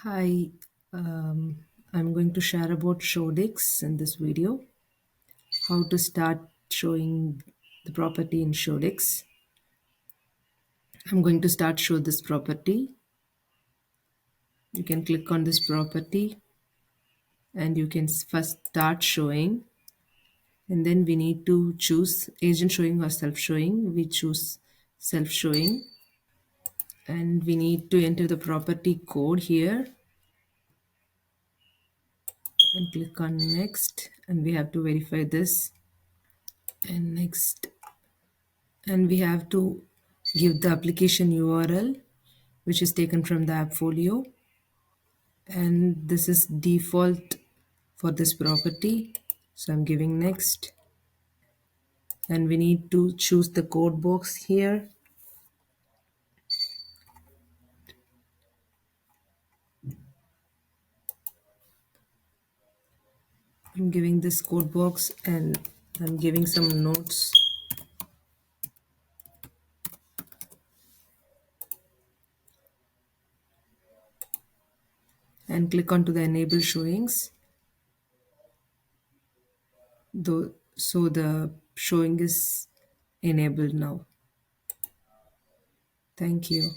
Hi, I'm going to share about Showdigs in this video. How to start showing the property in Showdigs. I'm going to start show this property. You can click on this property and you can first start showing, and then we need to choose agent showing or self showing. We choose self showing and we need to enter the property code here and click on next, and we have to verify this and next, and we have to give the application URL which is taken from the AppFolio, and this is default for this property, so I'm giving next, and we need to choose the code box here. I'm giving this code box and I'm giving some notes, and click onto the enable showings, though, so the showing is enabled now. Thank you.